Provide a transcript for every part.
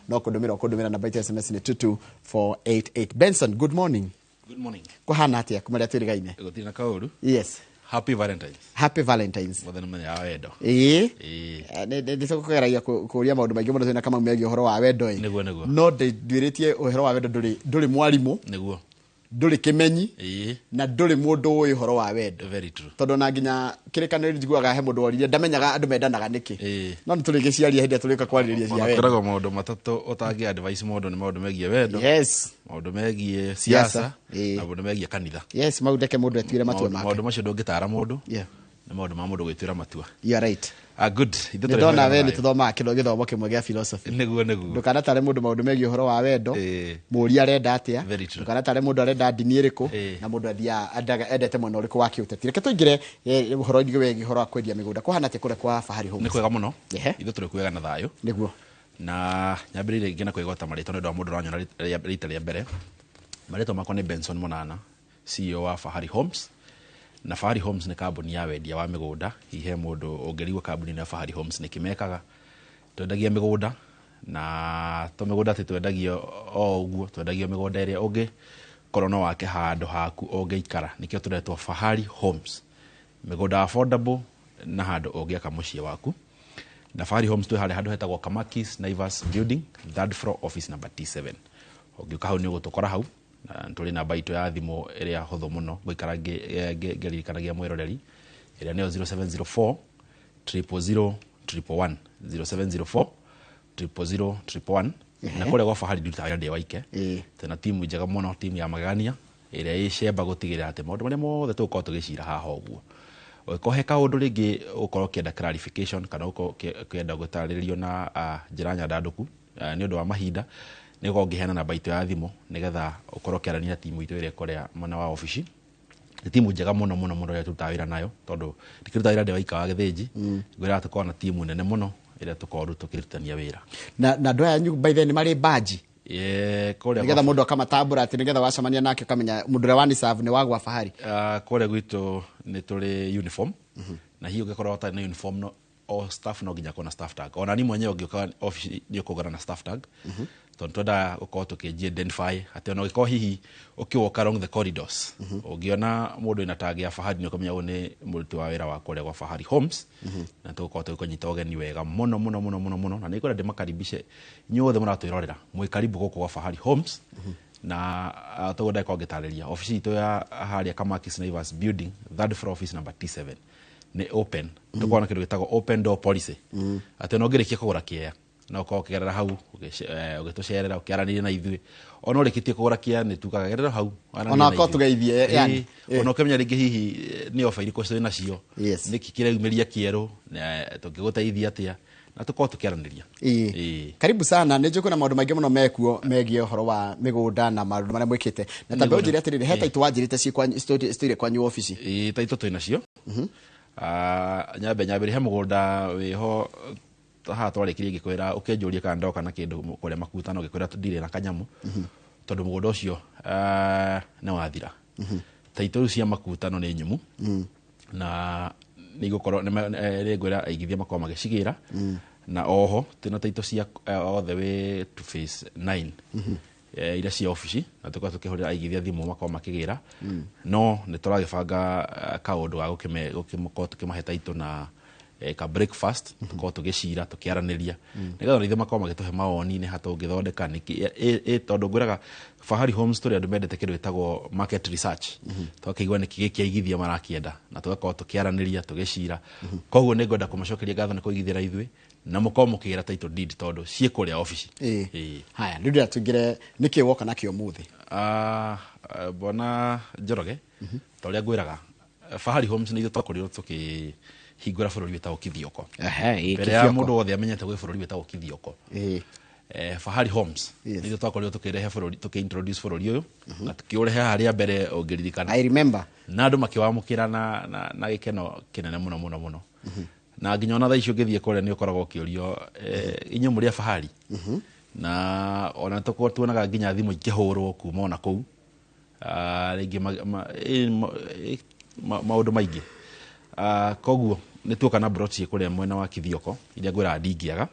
no kundumira namba ya SMS ni 22488. Benson, good morning. Good morning. Kuhana atia kumaria twirigaine? Gutina kauru. Yes. Happy Valentine's. Happy Valentine's. Muthenya mwega wa wendo. Ndiko kugeragia kuria maundu maingi muno kama megie uhoro wa wendo Niguo. No ndwiritie uhoro wa wendo nduri mwarimu. Niguo. Nduri kimenyi. Na nduri mundu uyu uhoro wa wendo. Very true. Tondu na nginya kirikaniro njiguaga he mundu orire ndamenyaga andu mendanaga niki. No niturigicaria hindi turika kwaririria cia wendo. Koraga maundu matatu utangi advice maundu ni maundu megie wendo. Yes. Maundu megie siasa na maundu megie kanitha. Yes, maudeke mundu etwire matua make. Maundu macio ndungitara mundu. Yeah. Na maundu ma mundu gwitwira matua. You are right. Good. Ndona we ni tuthoma githomo kimwe gia philosophy. Niguo. Ndukana tare mundu maundu megie uhoro wa wendo. Muria arenda atia. Ndukana tare mundu arenda dini iriku na mundu endete mwena uriku wa kiuteti. Reke tuingire uhoro ingi wegi uhoro wa kwendia migunda. Kuhana atia kure kwa Fahari Homes? Ni kwega muno. Ithu turi kwega na thayo. Niguo. Na nyambirire ngina kwigota marito ndo mundu ranyona rita ria mbere. Marito makwa ni Benson Monana, CEO wa Fahari Homes. Na Fahari Homes ni kambuni ya wendia wa migunda. Hihe mundu ungeriwa kambuni na Fahari Homes ni kimekaga. Twendagia migunda na to migunda twendagia o uguo, twendagia migunda ire ungi korono wake handu haku ungeikara. Nikio turetwo Fahari Homes. Migunda affordable na handu ungiaka mucii waku. Na Fahari Homes tu handu hetagwo Kamakis Naivas Building, 3rd floor, office number T7. Ungiuka hau ni ugutokora hau. Tuli namba itu ya thimu iria huthu muno guikara ngeririkanagia mwiroreri iria neo 0704 000 111 0704 000 111 na kule gwa Fahari ndutaga ndi waike tena timu njega muno, timu ya magania iria icemba gutigira ati maundu maria mothe tuko tugicira haha uguo ko heka undu ringi ukoro kienda clarification kana uko kienda gutaririo na njira nyandanduku ni undu wa mahinda niko ngihena namba itu ya thimu nigetha ukoro kiarania na timu itu ire korea mwana wa office timu njega muno ya tutawira nayo tondu tikirutawira ndi waika wa githinji ngwira tukona timu nene muno ire tukoru tukirutania wira na ndo ya by the ni mari badge korea nigetha mundu akamatambura ati nigetha wacamania nake ukamenya mundu ria wani serve ni wagwa Fahari korea gwitu ni tuli uniform na hiyo ngekora ta na uniform no o staff no ginya kona staff tag ona ni mwenyewe ungioka office ni kugana na staff tag tontoda uko tukiji identify ati ono iko hihi ukiwoka along the corridors ugiona mundu ina tag ya Fahari ni ukamenya one muruti wa wira wa kore kwa Fahari Homes na tuko tukonyita ogeni wega muno na niko ndimakaribishe nyothe muratwirorera mwi karibu goko kwa Fahari Homes na tugoda kwa gitaleria office ito ya hali ya Kamakis Naivas Building, 3rd floor, office number T7 ni open tukona kitu gitago open door policy ati no ngirikia kugura kia na uko kigerera hau ugitucerera ukiaraniria na ithui ona urikitie kugura kia ni tukaga gerera hau ona ko tugeithie yani ona ukemenya ringi hihi ni ofa iriko cyo nacio niki kireumiria kieru na tungiguteithia atia na tuko tukiaraniria karibu sana ni njukuna maundu maingi muno mekuo megie uhoro wa migunda na maundu maria mwikite na tambe unjire atiriri heta itu wanjirite ci kwa story kwa new office taito twina cio nyambere he mugunda wiho ha twarikirie gikwira ukenjuria kana ndoka na kindu kuria makutano gikwira ndire na kanyamu tondu mugunda ucio na wathira taito cia makutano ni nyumu na nigukorwo ngwira aigithia makoma magicigira na oho tina taito cia all the way to phase 9 ira cia office na tukwa tukihurira aigithia thimu makoma makigira no ni turagibanga kaundu ga gukimoko tukimahe taito na ka breakfast tuko tugicira tukiaraniria nigetha rithe makoma magituhe maoni ni hatungithondeka niki tondu ngwiraga Fahari Homes story andu mendete kindu gitagwo market research tukigwa niki gikiaigithia marakienda na tugakorwo tukiaraniria tugicira koguo ni ngwenda kumacokeria ngatho ni kuigithira ithui na mukoma mukigira title deed tondu cie kuria office haya ndio tungire niki woka nakio muthi bona Njoroge toria ngwiraga Fahari Homes ni twakorirwo hingura bururi wetagwo Kithioko mbere ya mundu wothe amenyete gwe bururi wetagwo Kithioko Fahari Homes ni twakorirwo tukirehe bururi tukiintroduce bururi uyu na tukiurehe haria mbere ongeririkana I remember na andu makiwamukira na gikeno kinene muno na nginya ona tha icio ngithie kore ni ukoragwo kiurio inyo muri Fahari na ona tuko tuonaga nginya thimu ikihurwo kuma ona kuu ringi maundu maingi koguo nĩ tuoka na broti kũrĩa mwena wa Kithioko iria ngwĩra ndingiaga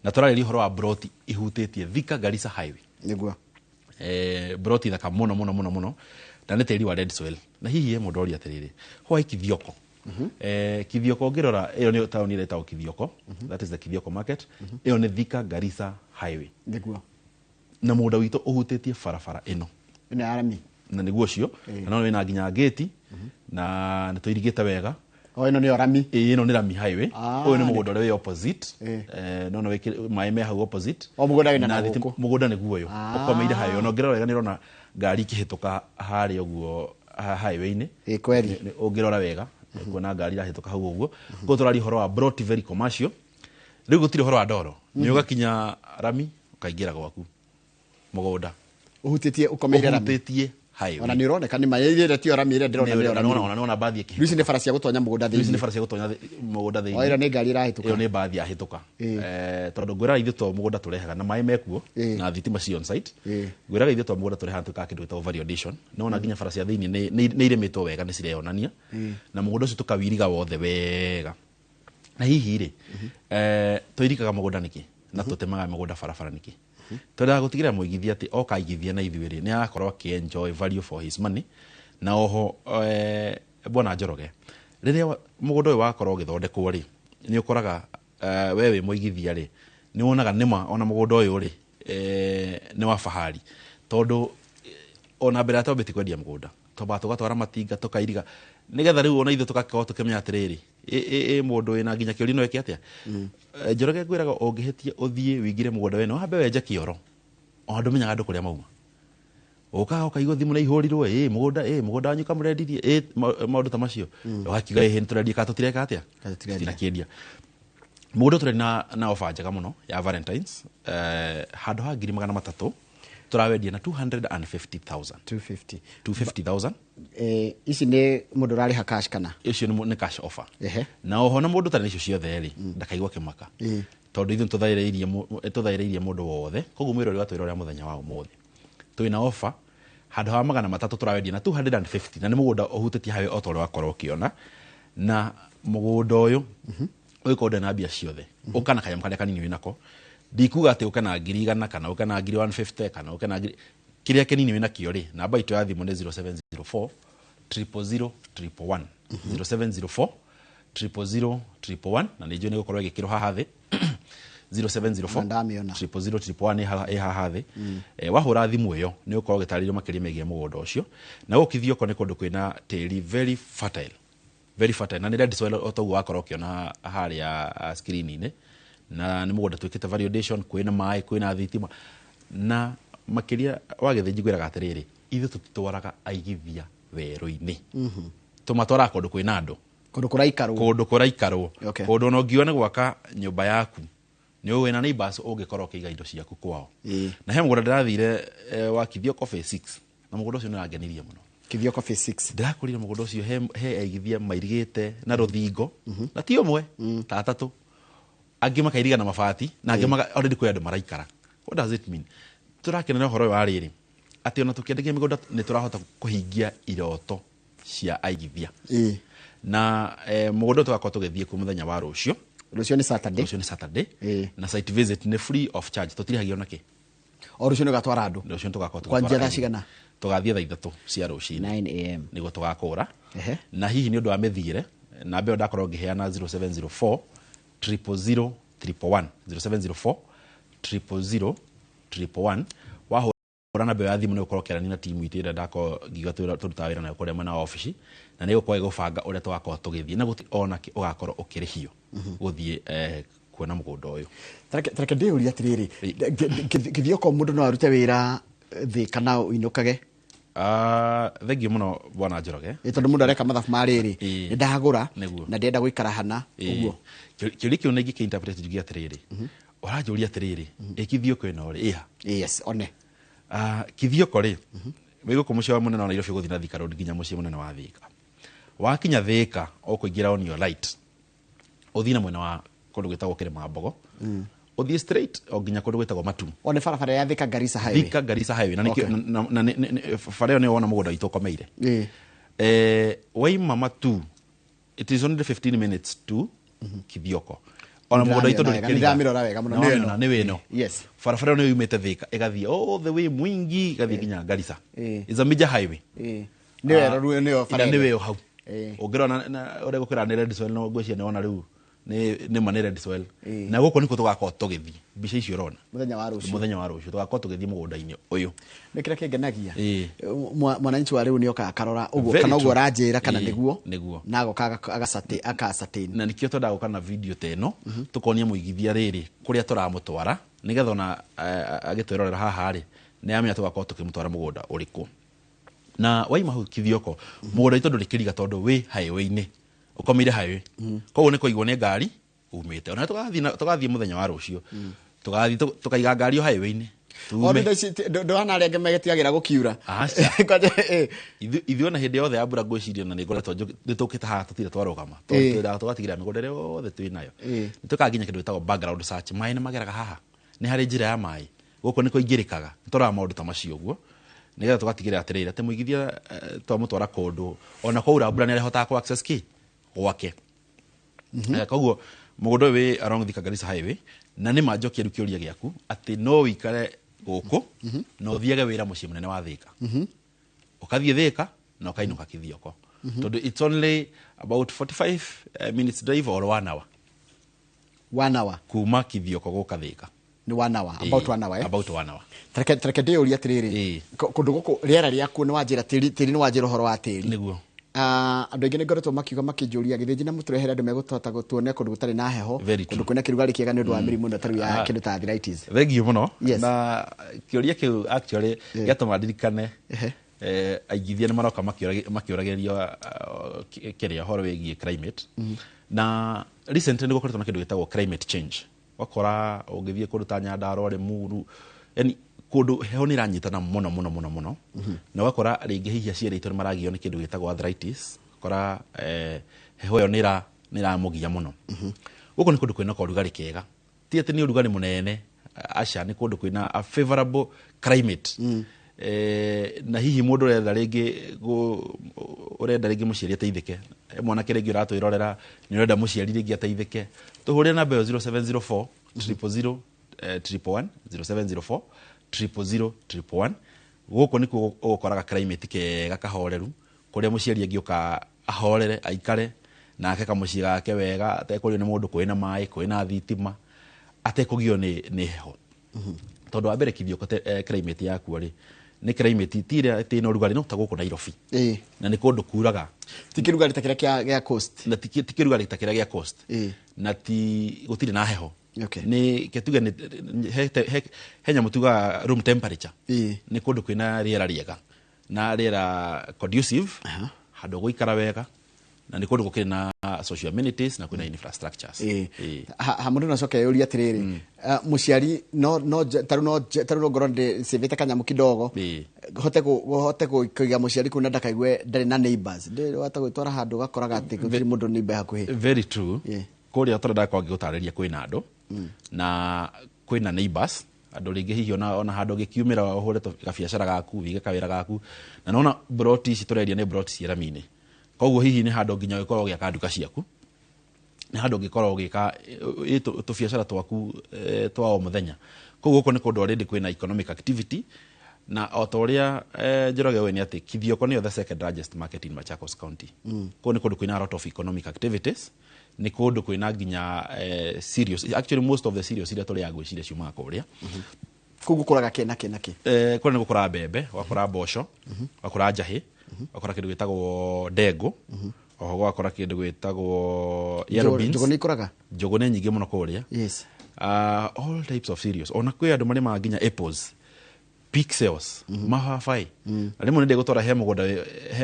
na tũrarĩria ũhoro wa broti ihutĩtie Thika Garissa highway nĩguo broti thaka mũno na nĩ tĩri wa red soil na hihi mũndũ oria atĩrĩrĩ hwa Kithioko Kithioko ngĩrora ĩyo nĩ taũni ĩrĩa ĩtagwo Kithioko that is the Kithioko market ĩyo nĩ Thika Garissa highway nĩguo na mũgũnda witũ ũhutĩtie barabara ĩno nĩ arami na nĩguo cio na no wĩna nginya gate na nĩ tũirigĩte wega ĩno nĩ rami ĩno nĩ rami highway ũyũ nĩ mũgũnda ũrĩa wĩ opposite no maĩ me hau opposite mũgũnda wĩna na gũkũ mũgũnda nĩguo ũyũ ũkomeire highway no ngĩrora wega nĩ ũrona ngari ikĩhĩtũka harĩa ũguo highway-inĩ kweli ũngĩrora wega kuona ngari irahĩtũka hau ũguo koguo tũraria ũhoro wa Broti very commercial rĩu gũtirĩ ũhoro wa ndoro nĩ ũgakinya rami ũkaingĩra gwaku mũgũnda ũhutĩtie ũkomeire rami ũhutĩtie highway ona nĩ ũroneka nĩ maĩrĩre ti rami ĩrĩa ndĩrona nĩ ona bathi ĩkĩhĩtũka ici nĩ bara cia gũtonya mũgũnda thĩinĩ ici nĩ bara cia gũtonya mũgũnda thĩinĩ ĩyo nĩ ngari irahĩtũka ĩyo nĩ bathi yahĩtũka tondũ ngwĩraga ithuĩ to mũgũnda tũrehaga na maĩ mekuo na thitima ci on site ngwĩraga ithuĩ to mũgũnda tũrehaga tũkaga kĩndũ gĩtagwo validation no ona nginya bara cia thĩinĩ nĩ irĩmĩtwo wega nĩ cireyonania na mũgũnda ũcio tũkawiriga wothe wega na hihi rĩ tũirikaga mũgũnda nĩkĩ na tũtemaga mũgũnda barabara nĩkĩ tondũ gũtigĩrĩra mũigithia atĩ oka igithia na ithuĩ rĩ nĩ arakorwo akĩenjoy value for his money na oho Bwana Njoroge rĩrĩa mũgũnda ũyũ wakorwo ũgĩthondekwo rĩ nĩ ũkoraga we wĩ mũigithia rĩ nĩ wonaga nĩma ona mũgũnda ũyũ rĩ nĩ wa fahari tondũ ona mbere ya twambĩtie kwendia mũgũnda twambaga tũgatwara matinga tũkairiga nĩgetha rĩu ona ithuĩ tũgakorwo tũkĩmenya atĩrĩrĩ mũndũ wĩna nginya kĩũri no eke atĩa Njoroge ngwĩraga ũngĩhĩtia ũthiĩ wĩingĩre mũgũnda wene wambe wenje kĩoro o andũ menyaga andũ kũrĩa mauma ũkaga ũkaigua thimũ na ihũrirwo mũgũnda wanyu kamũrendirie maũndũ ta macio ũgakiuga nĩ tũrendia kana tũtireka atĩa tũtinakĩendia mũgũnda tũrĩ na ofa njega mũno ya Valentines handũ ha 300,000 tũrawendia na 250,000 250,000 ici nĩ mũndũ ũrarĩha cash kana icio nĩ cash offer na oho na mũndũ tarĩ icio ciothe rĩ ndakaigua kĩmaka tondũ ithuĩ tũthaĩrĩirie mũndũ wothe koguo mwĩrori wa twĩrora mũthenya wa ũmũthĩ twĩna offer handũ ha 300 tũrawendia na 250 na nĩ mũgũnda ũhutĩtie hawe o ta ũrĩa wakorwo ũkĩona na mũgũnda ũyũ ũgĩkorwo na mbia ciothe ũkana kanyamũ karĩa kanini wĩnako ndikuga atĩ ũkana 100,000 kana ũkana 150 kana ũkana kĩrĩa kĩnini wĩna kĩo rĩ namba itũ ya thimũ nĩ 0704 000 111 0704 000 111 na nĩ njũĩ nĩ gũkorwo ĩgĩkĩrwo haha thĩ 0704 000 111 ĩ haha thĩ wahũra thimũ ĩyo nĩ ũkorwo ũgĩtarĩrio makĩria megiĩ mũgũnda ũcio na Kithioko nĩ kũndũ kwĩna tĩri very fertile na nĩ red soil o toguo wakorwo ũkĩona harĩa screen-inĩ na nĩ mũgũnda twĩkĩte validation kwĩna maĩ kwĩna thitima na makĩria wa gĩthĩnji ngwĩraga atĩrĩrĩ ithuĩ tũtitwaraga aigithia werũ-inĩ tũmatwaraga kũndũ kwĩna andũ kũndũ kũraikarwo kũndũ ona ũngiuga nĩ gwaka nyũmba yaku nĩ ũĩ na neighbors ũngĩkorwo ũkĩiga indo ciaku kwao na he mũgũnda ndĩrathire wa Kithioko phase 6 na mũgũnda ũcio nĩ ũrangenirie mũno Kithioko phase 6 ndĩrakũrire mũgũnda ũcio he aigithia mairigĩte na rũthingo na ti ũmwe ta atatũ angĩ makairiga na mabati na angĩ already kwĩ andũ maraikara what does it mean tũrakenera ũhoro wa rĩrĩ atĩ ona tũkĩendagia mĩgũnda nĩ tũrahota kũhingia iroto cia aigithia na mũgũnda tũgakorwo tũgĩthiĩ kwĩ mũthenya wa rũciũ rũciũ nĩ Saturday na site visit nĩ free of charge tũtirihagia ona kĩ o rũciũ nĩ gatwara andũ rũciũ tũgakorwo kwanjia thaa cigana tũgathiĩ thaa 3 cia rũcinĩ 9 am nĩguo tũgakũra na hihi nĩ ũndũ wa mĩthiĩre na mbeo ndakorwo ngĩheana 0704 000 111 0704 000 111 wahũra na mbeo ya thimũ nĩ ũkorwo kĩarani na timu itũ ĩrĩa ndakorwo ngiuga tũrutaga wĩra nayo kũrĩa mwena wa obici na nĩ gũkorwo ĩgũbanga ũrĩa tũgakorwo tũgĩthiĩ na gũtirĩ ona ũgakorwo ũkĩrĩhio gũthiĩ kuona mũgũnda ũyũ tareke ndĩũria atĩrĩrĩ Kithioko mũndũ no arute wĩra thĩ kana ũinũkage thengiũ mũno Bwana Njoroge tondũ mũndũ areka mathabu ma rĩrĩ nĩ ndagũra na ndĩenda gũikara hana ũguo kĩũria kĩu nĩ ingĩkĩinterpret njuge atĩrĩrĩ ũranjũria atĩrĩrĩ Kithioko ĩno rĩ yes one Kithioko rĩ wĩgũkũ mũciĩ wa mũnene wa Nairobi gũthiĩ na Thika Road nginya mũciĩ mũnene wa Thika wakinya Thika ũkũingĩra on your right ũthiĩ na mwena wa kũndũ gwĩtagwo Kĩrĩma-Mbogo ũthiĩ straight o nginya kũndũ gwĩtagwo Matu o nĩ barabara ya Thika Garissa highway na bara ĩyo nĩ wona mũgũnda witũ ũkomeire waima Matu it is only 15 minutes to Kithioko. Ona mũgũnda witũ ndũrĩ kĩriga. Ndĩramĩrora wega mũno nĩ wĩno. Yes. Barabara ĩno yumĩte Thika ĩgathiĩ all the way Mwingi ĩgathiĩ nginya Garissa. It's a major highway. Nĩwe hau. Ũngĩrora ũrĩa gũkĩra nĩ red soil no ngwĩciria nĩ wona rĩu nĩ ma nĩ red soil. Na gũkũ nĩkuo tũgakorwo tũgĩthiĩ. Mbica icio ũrona. Mũthenya wa rũciũ tũgakorwo tũgĩthiĩ mũgũnda-inĩ ũyũ. Nĩ kĩrĩa kĩngenagia. Mwananchi wa rĩu nĩ okaga akarora ũguo kana ũguo ũranjĩra kana nĩguo. Na agoka akasatain. Na nĩkĩo twendaga gũka na video ta ĩno tũkonia mũigithia rĩrĩ kũrĩa tũramũtwara nĩgetha ona agĩtwĩrorera haha rĩ nĩ amenya tũgakorwo tũkĩmũtwara mũgũnda ũrĩkũ. Na waima hau Kithioko mũgũnda witũ ndũrĩ kĩriga tondũ wĩ highway-inĩ ũkomire highway. Koguo nĩ kũigwo nĩ ngari umĩte. Ona tũgathiĩ mũthenya wa rũciũ tũgathiĩ tũkaiga ngari o highway-inĩ. Ndũhana arĩa angĩ megetigagĩra gũkiura. Ithuĩ ona hĩndĩ yothe ya mbura ngwĩciria na nĩ ngoretwo tũkĩte haha tũtirĩ twarũgama twendaga tũgatigĩrĩra mĩgũnda ĩrĩa yothe twĩ nayo nĩ tũkaginya kĩndũ gĩtagwo background search. Maĩ nĩ mageraga haha nĩ harĩ njĩra ya maĩ gũkũ nĩ kũingĩrĩkaga nĩ tũraga maũndũ ta macio ũguo nĩgetha tũgatigĩrĩra atĩrĩrĩ atĩ mũigithia twamũtwara kũndũ ona kwaura mbura nĩ arĩhotaga ku access gwake. Koguo mũgũnda ũyũ wĩ along Thika Garissa highway na nĩ manjokia rĩu kĩũria gĩaku atĩ no wĩikare gũkũ na ũthiage wĩra mũciĩ mũnene wa Thika. Ũkathiĩ Thika na ũkainũka Kithioko tondũ it's only about 45 minutes drive or 1 hour. 1 hour kuma Kithioko gũka Thika nĩ 1 hour, about 1 hour. About 1 hour. Tareke ndĩũria atĩrĩrĩ kũndũ gũkũ rĩera rĩaku nĩ wanjĩra tĩri nĩ wanjĩra ũhoro wa tĩri. Nĩguo. Andũ aingĩ nĩ ngoretwo makiuga makĩnjũria githĩnji na mũtũrehere andũ megũtota gũtuone kũndũ gũtarĩ na heho kũndũ kwĩna kĩrugarĩ kĩega nĩ ũndũ wa mĩrimũ ĩno tarĩ ya kĩndũ ta arthritis. Thengiũ mũno na kĩũria kĩu actually gĩatũma ndirikane aigithia nĩ maroka makĩũragĩria kĩrĩa ũhoro wĩgiĩ climate na recently nĩ gũkoretwo na kĩndũ gĩtagwo climate change. Wakora ũngĩthiĩ kũndũ ta Nyandarua Limuru yani kũndũ heho nĩ iranyitana mũno na wakora rĩngĩ hihi aciari aitũ nĩ maragio nĩ kĩndũ gĩtagwo arthritis. Kora heho ĩyo nĩ ĩramũgia mũno. Gũkũ nĩ kũndũ kwĩna ũrugarĩ kega ti atĩ nĩ ũrugarĩ mũnene aca nĩ kũndũ kwĩna a favorable climate. Na hihi mũndũ ũrenda rĩngĩ mũciari ateithĩke mwanake rĩngĩ ũratwĩrorera nĩ ũrenda mũciari rĩngĩ ateithĩke tũhũrĩre namba ĩyo 0704 000 111 0704 000 111. Gũkũ nĩkuo ũgũkoraga climate kega kahoreru kũrĩa mũciari angĩũka ahorere aikare nake kamũciĩ gake wega atekũrio nĩ mũndũ kwĩna maĩ kwĩna thitima atekũgio nĩ heho. Tondũ wa mbere Kithioko climate yakuo rĩ nĩ climate tira ĩna ũrugarĩ no ta gũkũ Nairobi. Na nĩ kũndũ kuraga ti kĩrugarĩ ta kĩrĩa gĩa coast na ti kĩrugarĩ ta kĩrĩa gĩa coast na ti gũtirĩ na heho. Nĩ kĩtuge he nyamũ tuga room temperature. Nĩ kũndũ kwĩna rĩera rĩega na rĩera conducive handũ gũikara wega na nĩ kũndũ gũkĩrĩ na social amenities na kwĩna infrastructures. Mũndũ no acoke yũria atĩrĩrĩ mũciari tarũ ngorwo ndĩcĩvĩte kanyamũ kidogo hote kũiga mũciari kũu na ndakaigue ndarĩ na neighbors ndĩrĩhota gwĩtwara handũ gakoraga atĩ gũtirĩ mũndũ neighbor hakuhĩ. Very true. Kũrĩa tondũ ndakorwo ngĩgũtarĩria kwĩna andũ na kwĩna neighbors andũ rĩngĩ hihi ona handũ gĩkiumĩra ũhũre gabiacara gaku wige kawĩra gaku na nona broti ici tũrendia nĩ broti cia rami-inĩ. Koguo hihi nĩ handũ nginya ũgĩkorwo ũgĩaka nduka ciaku nĩ handũ ũngĩkorwo ũgĩka tũbiacara twaku twa o mũthenya. Koguo gũkũ nĩ kũndũ already kwĩna economic activity na o ta ũrĩa Njoroge we nĩ atĩ Kithioko nĩyo the second largest market in Machakos County. Koguo nĩ kũndũ kwĩna a lot of economic activities nĩ kũndũ kwĩna nginya serious actually most of the serious iria tũrĩa ngwĩciria ciumaga kũrĩa. Kũu gũkũraga kĩna kũrĩa nĩ gũkũra mbembe wakũra mboco wakũra njahĩ wakũra kĩndũ gĩtagwo ndengũ oho gwakũra kĩndũ gĩtagwo yellow beans. Njũgũ nĩ ikũraga njũgũ nĩ nyingĩ mũno kũrĩa. All types of cereals ona kwĩ andũ marĩmaga nginya apples pixels mababaĩ. Rĩmwe nĩ ndĩgũtwara he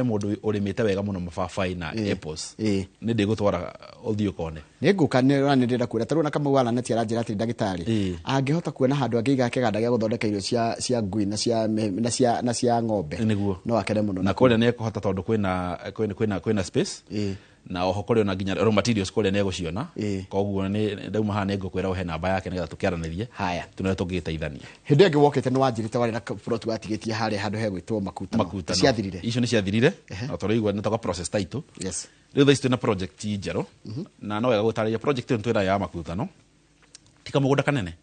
mũndũ ũrĩmĩte wega mũno mababaĩ na apples nĩ ndĩgũtwara ũthiĩ ũkone. Nĩ ngũka nĩ ndĩrenda kwĩra tarĩ na Kamau wa Neti aranjĩra atĩ ndagĩtarĩ angĩhota kuona handũ angĩiga kĩganda gĩa gũthondeka irio cia ngui na cia ng'ombe no akene mũno. Na kũrĩa nĩ ekũhota tondũ kwĩna space na oho kuri ona nginya raw materials kuri ne guciona koguo ni ndauma ha ne ngukwira uhe namba yake nigetha tukiaranirie haya tuna tugiteithania hindi ingi wokete ni wanjirite wari na plot watigitie haria handu hegwitwo makuta ciathirire icio ni ciathirire na turaigwa ni toka process title yes riu thaicitwe na project njero na no wega gutariria project ino twira ya makutano tika mugunda kanene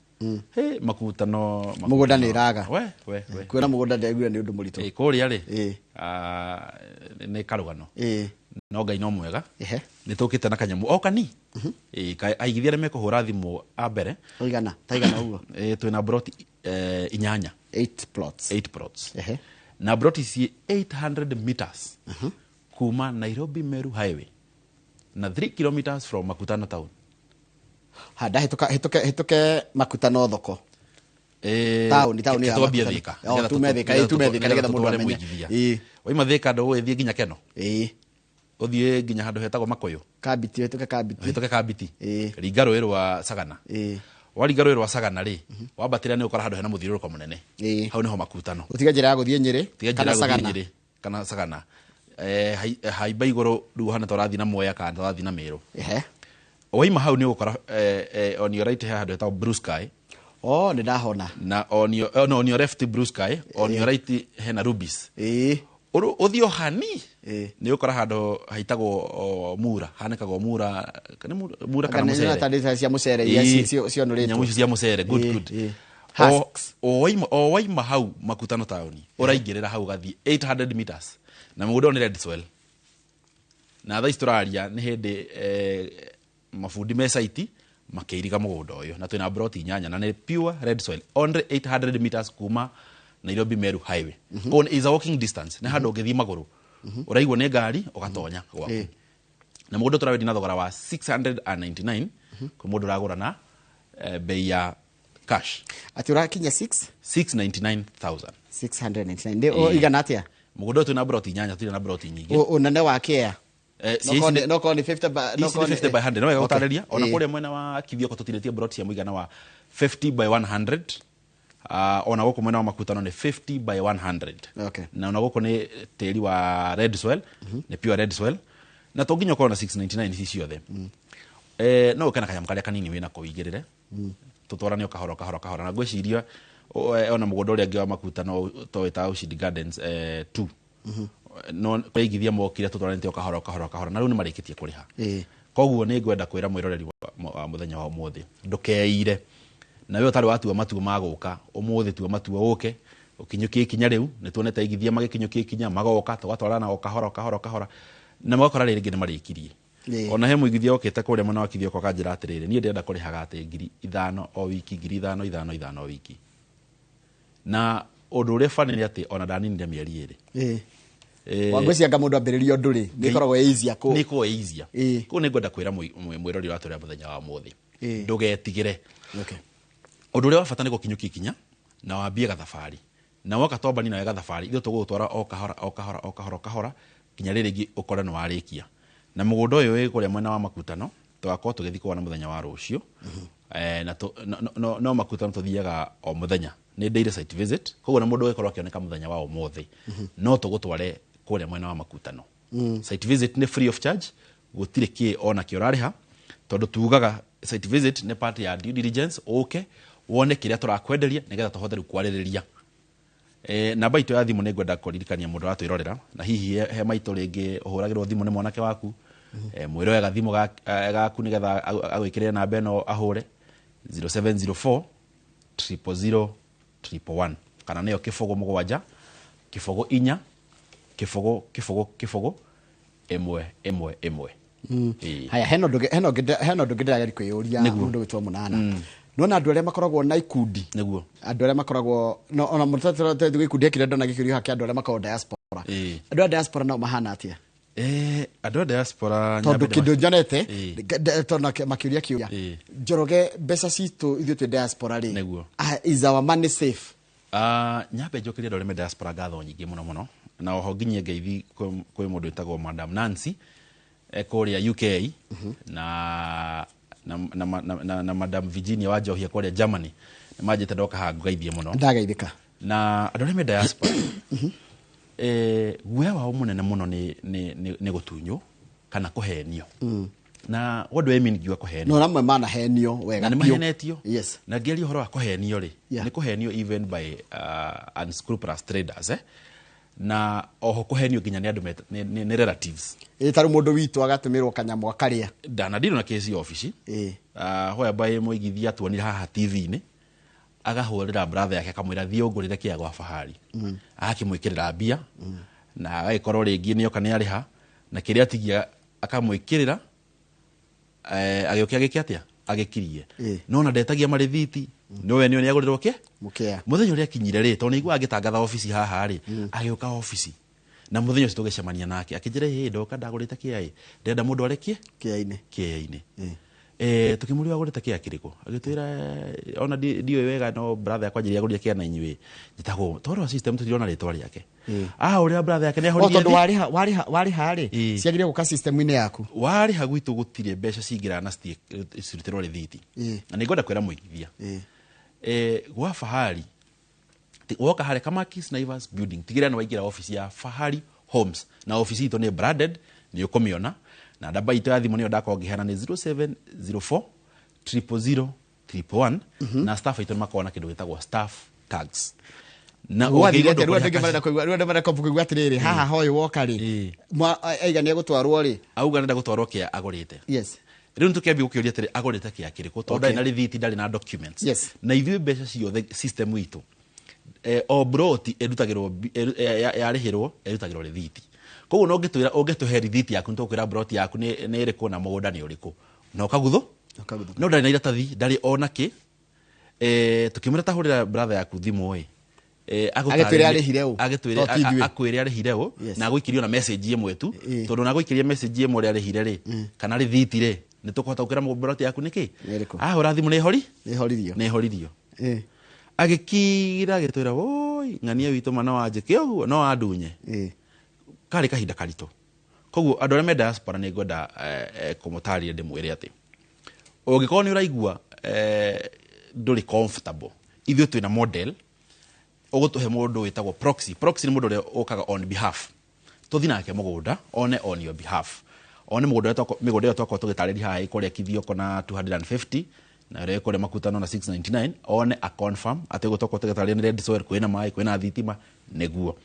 he makutano mugunda ni raga we kwira mugunda ndegwira ni undu murito kuria ri ni karugano no ngai no mwega ni tukite na kanyamu o kani aigithia reme kuhura thimu a mbere oigana taigana ugo twina broti 8 plots na broti si 800 meters kuma Nairobi Meru highway na 3 kilometers from Makutano town hada hituke Makutano thoko town ya Makutano thika tumethika nigetha mundu amenye waima thika ndo ethie nginya Keno uthie nginya handu hetagwo Makoyo Kabiti hituke Kabiti ringa rũĩ rwa Sagana waringa rũĩ rwa Sagana ri wambatira ni ukora handu hena muthiũrũrũko munene hau niho Makutano utiga njira ya guthie Nyeri kana Sagana haimba iguru riu hana torathi na Mwea kana torathi na Meru waima hau ni ukora on your right hand hetagwo Blue Sky ni ndahona na on your left Blue Sky on your right hena Rubis uthio hani ni ukora handu haitagwo Mura hanekagwo Mura kana Musere kana tandisa cia Musere cio nuritwo nyamu cia Musere good waima hau Makutano town uraingirira hau gathi 800 meters na mugunda ni red soil na tha Australia ni hindi mafundi me site makeiriga mugunda uyu na twina broti 8 na ni pure red soil only 800 meters kuma Nairobi Meru highway on is a walking distance na handu ngithi maguru uraigwo ni ngari ugatonya gwaku na mugunda turawendi na thogora wa 699 kwa mundu uragura na bei ya cash ati urakinya 699,000 ndio igana atia mugunda twina broti 8 twina na broti nyingi unene wa kea no koni 50 by 100 no wega gutariria ona kuria mwena wa Kithioko tutiretie broti ya muigana wa 50 by 100 ona goko mwena wa Makutano ni 50 by 100 na ona goko ni teri wa red soil ni pure red soil na tonginya kona 699 ici ciothe no kana kanyam karia kanini wina kuigirire tutwarane okahora na gwiciria ona mugunda uria ngi wa Makutano toeta Ushindi Gardens 2 no peigithia mokire tutwaranite okahora na riu ni marikitie kuriha koguo ni ngwenda kwira mwiroreri wa muthenya wa umuthi ndukeire na we utari watu matu maguka umuthi tu matu uke ukinyukie ikinya riu ni tuonete igithia magikinyukie ikinya magoka tugatwarana okahora na magokora riri ngi marikirie ona he muigithia okete kuria mwana wa Kithioko kanjira atiriri ni ndenda kurihaga ati 5,000 o wiki 5,000 o wiki na undu uria fani ni ati ona ndaninire mieri iri wangwicianga mundu ambiririo nduri nikoragwo easier ko niko easier ko ni ngwenda kwira mwirori wa turia muthenya wa muthi ndugetigire undu uria wabata ni gukinyukia ikinya na wambie gathabari na woka tombani na wega thabari ithu tugutwara okahora kinya ririgi ukore no warikia na mugunda uyu wi kuria mwena wa Makutano twakwa tugithi kwa na muthenya wa rucio na no Makutano tuthiaga o muthenya ni daily site visit koguo na mundu wikorwo akioneka muthenya wa umuthi no tugutware kuria mwena wa Makutano site visit ni free of charge gutire ki ona kiorariha tondu tugaga site visit ni part ya due diligence wone kiria turakwenderia nigetha tuhote kwariria namba itu ya thimu ni ngwenda kuririkania mundu atwirorera na hihi he maitu ringi uhuragirwo thimu ni mwanake waku mwirorega thimu gaku nigetha agwikirire namba eno ahure 0704 000 111 kana niyo kifogo 7 kifogo 4 kifogo 1 haya heno ndugidira gari kwiyuria mundu witwa Munana nona andu aria makoragwo na ikundi niguo andu aria makoragwo no ona mutatete gikundi kire ndona gikirio haki andu aria makoragwo diaspora andu a diaspora no mahana atia andu a diaspora tondu kindu njonete tona makiuria kiuria Njoroge mbeca citu ithu twi diaspora ri is our money safe nyabe njokirie ndore me diaspora ngatho nyingi muno na oho nginyie ngeithi kwi mundu witagwo Madam Nancy kuria UK na Madam Virginia wa Johia kuria Germany nimajite ndoka ha ngaithie muno ndageithika na andore me diaspora guya wa munene muno ni gutunyo kana kuhenio na what do I mean giwa kuhenio no ramwe mana henio wega na mahenetio yes na ngeli horo wa kuhenio ri ni kuhenio even by unscrupulous traders na oho kuhenio ginya ni andu ni relatives taru mundu witu agatumirwo kanyamwa karia dana ndino na kesi office whereby muigithia tuonira haha TV-ini agahurira brother yake akamwira thio ngurire kia gwa fahari akimwikirira mbia na agaikorwo ringi ni oka ni ariha na kiria atigia akamwikirira agiokia gikiatia agikirie no na ndetagia marithiti nowe ni agurirwo ke mukea muthenya uria kinyire ri to ni igwa agitangatha office haha ri agioka office na muthenya ucio tugecemania nake akijire he ndoka ndagurite kiai ndenda mundu arekie kiai-ini tukimuria agurite kia kiriko agitwira ona dio wega no brother yakwanjiria aguria kia na inywe njitago toro system tutiriona ritwa riake uria brother yake ne ahoririe otondo wari hari ciagire guka system ine yaku wari hagwitu gutire mbeca cingira na cirutirwo rithiti na ningoda kwera muigithia gwa Fahari woka hare kama Kiss Naivas building tigira no waingira office ya Fahari Homes na office ito ni branded ni ukomiona na ndaba ito ya thimu ni ndako ngihana ni 0704 000 111 na staff ito makona kindu gitagwo staff tags na ugigodo rwanda kompuku atiriri haha hoyo woka ri aiga ni gutwarwo ri auga nenda gutwarwo kia agurite yes riu ntukiambi gukiuria atiri agurite kia kiriko to ndari na rithiti ndari na documents na ithuĩ mbeca ciothe system itu o broti erutagirwo yarihirwo erutagirwo rithiti koguo no ngitwira ungituhe rithiti yaku ntukwira broti yaku ni iriku na mugunda ni uriku no kagutho no ndari na iratathi ndari ona ki tukimura tahurira brother yaku thimu agitwira arihire u akwire arihire u na gwikirio na message imwe tu tondu na gwikiria message imwe ri arihire ri kana rithiti ri ni tukuhota gukira broti yaku niki ahura thimu ni horirio agikira gitwira woi ng'ania witu mana wanje kioguo no andunye kari kahinda karito koguo andu aria me diaspora ni ngoda kumutaria ndimwire ati ungikorwo ni uraigua nduri comfortable ithuĩ twina model ugutuhe mundu witagwo proxy ni mundu uria ukaga on behalf tuthi nake mugunda one on your behalf one migunda twakwa tugitariria haha ikuria kithio kona 250 na reko le makutano na 699 one a confirm ate gutoko tegetaria ni red soil kwina mai kwina thitima neguo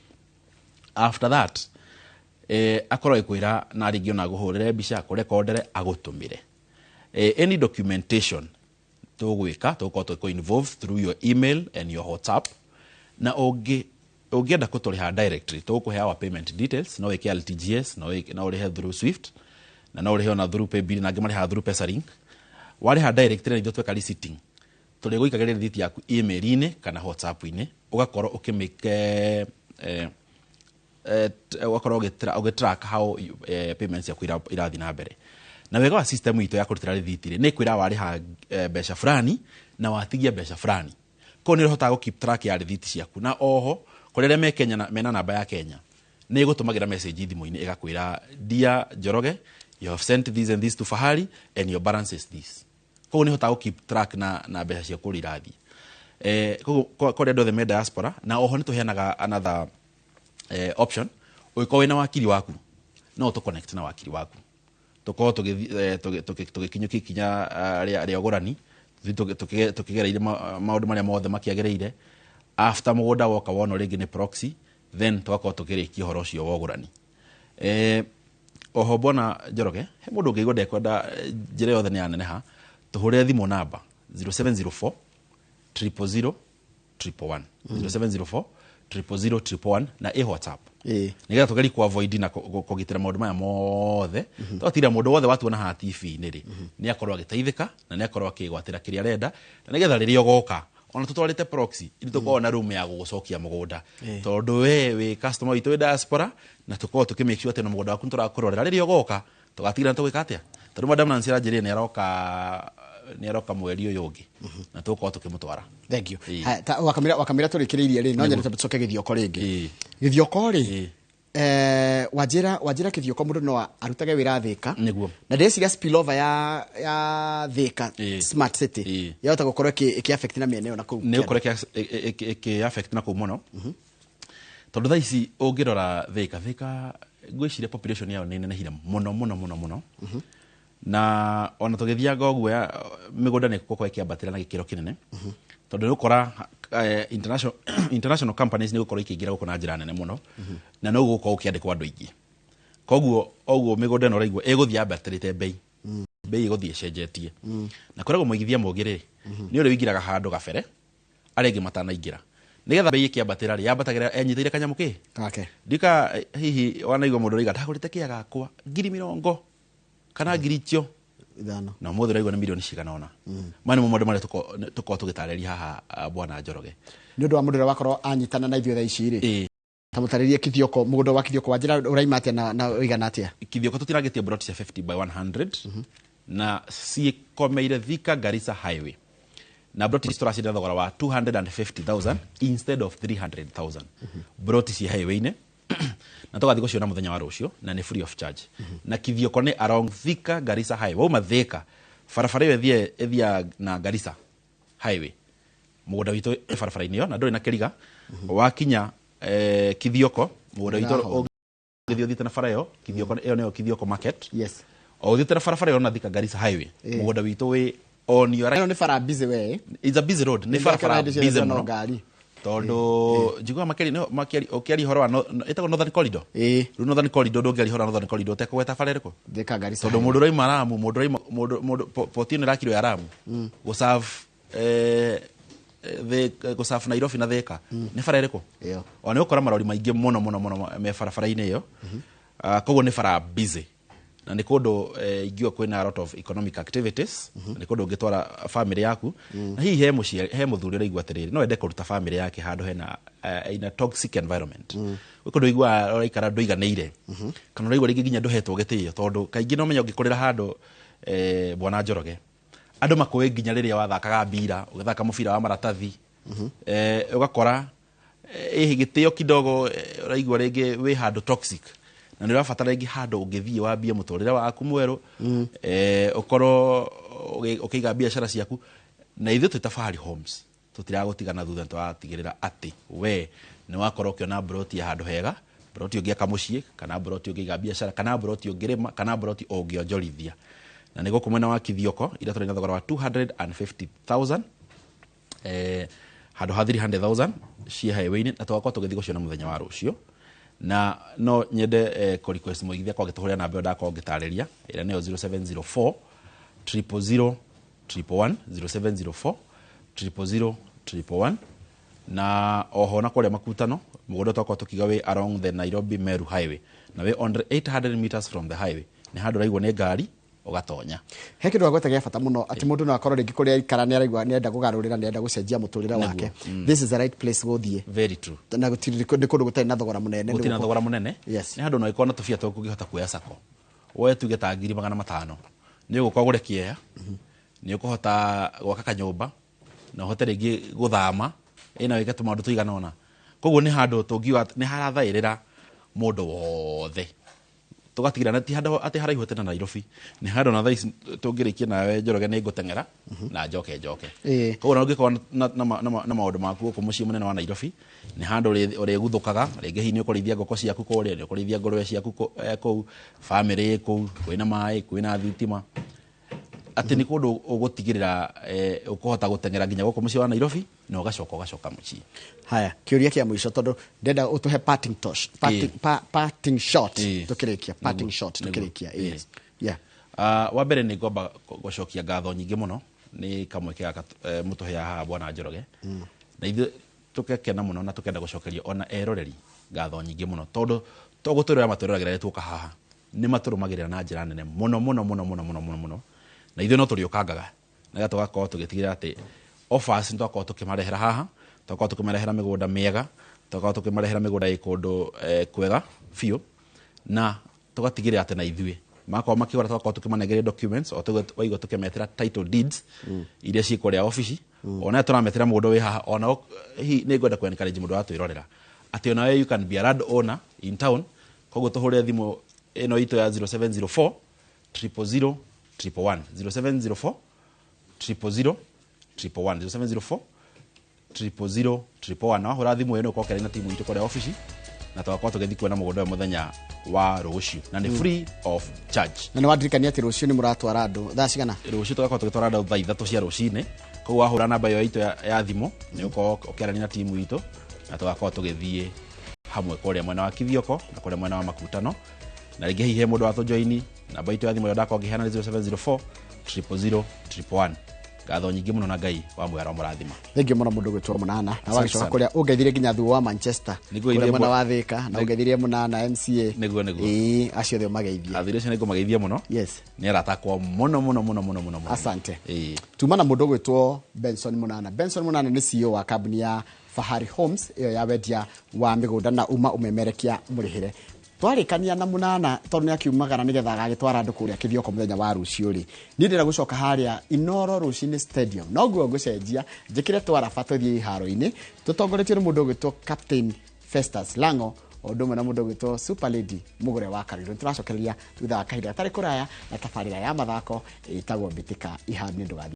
after that akoro ikwira na rigio na guhurire mbica kurekondere agutumire any documentation tugwika tuko involved through your email and your WhatsApp na ugienda kuturiha directly tukuhe our payment details no weke LTGS no urihe through Swift na no urihe na through Paybill na ngimariha through PesaLink wari ha directly na ithuĩ tweka receipting tuli guikageria rithiti yaku email-ini kana WhatsApp-ini ugakorwo ukimike ugakorwo ugitrack how payments yaku irathi na mbere na wega wa system itu ya kurutira rithiti ni kwira wari ha mbeca fulani na watigia mbeca fulani ko ni rohota keep track ya rithiti ciaku na oho kurere me Kenya na mena namba ya Kenya ni gutumagira message thimu-ini igakwira dear Njoroge you have sent this and this to Fahari and your balance is this ko ni hota keep track na mbeca cia kurirathi ko ndo the diaspora na oho ni tuheanaga another option uko wena wakili waku no to connect na wakili waku tuko tugikinyuki kinya ria ogorani tukigereire maundu maria mothe makiagereire after mugunda woka wono ringi ni proxy then twako tukirikia horo cio wogorani oho bona Njoroge he mundu ngiigua ndekwenda njire yothe ni aneneha tuhurire thimu namba 0704 000 111 0704 000 111 na WhatsApp nigetha tugeri ku avoid na kugitira maundu maya mothe twatira mundu wothe watuona ha TV-ini ri ni akorwo agiteithika na ni akorwo akigwatira kiria arenda na nigetha riria ogoka ona tutwarite proxy ili tukorwo na room ya gugucokia mugunda tondu we customer witu diaspora na tukorwo tukimake sure ati na mugunda waku turakurorera riria ogoka tugatigira tugika atia tondu madam Nancy Ranjiri ni aroka mweri uyu ungi na tukorwo tukimutwara thank you wakamira turikiriirie ri no nyenda tucoke githioko ringi githioko ri wajira kithioko mundu no arutage wira Thika niguo na ndeciria spillover ya Thika smart city yahota gukorwo iki affect na mieneo na kuu ni ukorwo iki affect na kuu muno tondu thaici ungirora Thika gwicire population yao nene hira muno na ona tugithianga ogwo migunda ni kuko ikiambatira na gikiro kinene tondu nukora international companies ni gukorwo ikiingira guko na njira nene muno na no guko ukiandikwa andu aingi koguo ogwo migunda no raigwa iguthia ambatirite bei iguthie cenjetie na koragwo muigithia mugire ni uri wingiraga handu gabere arenge matana ingira nigetha bei ikiambatira ri yambatagira enyitire kanyamu ki ndika hihi wanaigwa mundu riga ndagurite kiaga kwa 20,000 kana ngiricho ithano na muthu raigwa ni milioni cigana ona mani mumondo mare tuko tugitareria haha bwana Njoroge ni undu wa mundu wakorwo anyitana na ithuĩ thaa ici ri tamutaririe Kithioko mugunda wa Kithioko wanjira uraimate na uigana atia Kithioko tutiragetie broti cia 50 by 100 na si komeire Thika Garissa highway na broti turacindira thogora wa 250,000 instead of 300,000 broti cia highway ne na tugathi guciona muthenya wa rucio na ni free of charge na Kithioko ni along Thika Garissa highway uma Thika farafara iyo ethia na Garissa highway mugunda witu farafara-ini yo na nduri na kiriga wakinya Kithioko mugunda witu githio thite na farayo Kithioko iyo neo Kithioko market yes o thite na farafara yo na Thika Garissa highway mugunda witu we on your right ni fara busy way it's a busy road ni farafara busy no gari tondu jigwa makeri okiari horo wa itago northern corridor northern corridor ndongiari horo northern corridor tekugweta farereko Thika Garissa tondu mundu roima Ramu mundu potino rakiro ya Ramu go serve go serve Nairobi na Thika ni farereko ona ukora marori maingi muno me farafara-ini iyo koguo ni fara busy na ni kundu ingio kwina a lot of economic activities ni kundu ngitwara family yaku na hihi he muthuri raigwa atiriri no ende kuruta family yake handu hena in a toxic environment kundu igwa raikara nduiganeire kana raigwa ringi ginya nduhetwo gitio tondu kaingi no menya ungikurira handu bwana Njoroge andu makuwe ginya riria wathakaga mbira ugithaka mubira wa maratathi ugakora gitio kidogo raigwa ringi wi handu toxic na nĩ rabatara ringi handu ungithie wambie muturire waku mweru ukorwo ukiiga biashara ciaku na ithu tutafari homes tutiragutigana thutha twatigirira ati we ni wakorwo ukiona broti ya handu hega broti ungiaka mucii kana broti ungiiga biashara kana broti ungirima kana broti ungionjorithia na niguo kumwena wa Kithioko ira turi na thogora wa 250,000 handu ha 300,000 cia highway na twakorwo tugithi guciona muthenya wa rucio na no nyende ko request muigithia kwa gituhuria na mbeo ndako ngitariria ira neo 0704 000 111 0704 000 111 na oho na kuria makutano mugunda twakwa tukiga we along the Nairobi Meru highway na we on 800 meters from the highway ni handu raigwo ni ngari ugatonya he kindu agweta gya bata muno ati mundu no akorwo ringi kuria ikara ni araigwa ni enda kugarurira ni enda gucenjia muturira wake this is the right place guthie very true na gutiri kundu gutari na thogora munene gutina thogora munene yes ni handu no ikona tufia tukugihota kuya sako we tuge ta 500,000 ni ugukorwo gure kiea ni ukuhota gwaka kanyumba na hote ringi guthama ina wikatu maundu tuigana ona koguo ni handu tungiwa ni harathairira mundu wothe tugatigirana ati handu ati haraihu tena Nairobi ni handu na thais tungirikia nawe Njoroge ni ngutengera na njoke koguo na ngikora na maundu maku ku mucii munene wa Nairobi ni handu uri guthukaga ringi hi ni ukurithia ngoko ciaku kuria ni ukurithia ngurwe ciaku ku family ku kwina mai kwina thitima ati ni kundu ugutigirira ukuhota gutengera ginya goko mucii wa Nairobi na ugacoka mucii haya kiuria kia mwisho tondu ndenda utuhe parting shot tukirikia parting shot tukirikia yes wa mbere ni ngomba gucokia ngatho nyingi muno ni kamweke mutuhe haha bwana Njoroge na ithu tukekena muno na tukenda gucokeria ona eroreri ngatho nyingi muno tondu toguturira maturiragira tuka haha ni maturumagirira na njira nene muno na ithu no turiukangaga na gatugakorwo tugitigirira ati offers ntwakorwo tukimarehera haha twakorwo tukimarehera migunda miega twakorwo tukimarehera migunda ikundu kwega fiu na tugatigirira ati na ithuĩ makorwo makigora twakorwo tukimanegeria documents o tuigwo tukimetera title deeds iria cikuria office ona turametera mugunda wi haha ona hi ni ngwenda ku encourage mundu atwirorera ati ona we you can be a land owner in town koguo tuhure thimu ino itu ya 0704 000 111 0704 000 111 0704 000 111 na hura thimu ino kokera na timu itu kwa office na twakorwo tugithi kuona mugunda muthenya wa rucio na ni free of charge. Na ni wadirikania ati rucio ni muratwara andu thaa cigana? Rucio tugakorwo tugitwara andu thaa 3 cia rucine. Koguo wahura namba yo itu ya thimu ni uko ukiarania na timu itu na tugakorwo tugithie hamwe kuria mwena wa Kithioko na kuria mwena wa Makutano. Na ringi hihe mundu wa tujoini namba itu ya thimu yo ndako ngihana 0704 000 111. Gatho nyingi muno na Ngai wa mwera murathima. Thengi muno mundu gwitwo Munana na wagicoka kuria ungeithire nginya thu wa Manchester kuria mwena wa Thika na ungeithire Munana MCA niguo acio the mageithie athire cio nigumageithie muno. Yes, ni aratakwo muno. Asante. Tumana mundu gwitwo Benson Munana. Benson Munana ni CEO wa kambuni ya Fahari Homes iyo ya wendia wa migunda na uma umemerekia murihire. Twarikania na Munana tondu ni akiumagara nigetha agagitwara andu kuria Kithioko muthenya wa rucio ri ni ndira gucoka haria Inoro Rucini Stadium noguo gucenjia njikire twara batothie iharo-ini tutongoretio ni mundu gwitwo Captain Festus Lango odumwe na mundu gwitwo Super Lady Mugure wa Kariro. Turacokereria thutha wa kahinda tari kuraya na tabarira ya mathako itagwo Bitika Ihab ni ndugathi.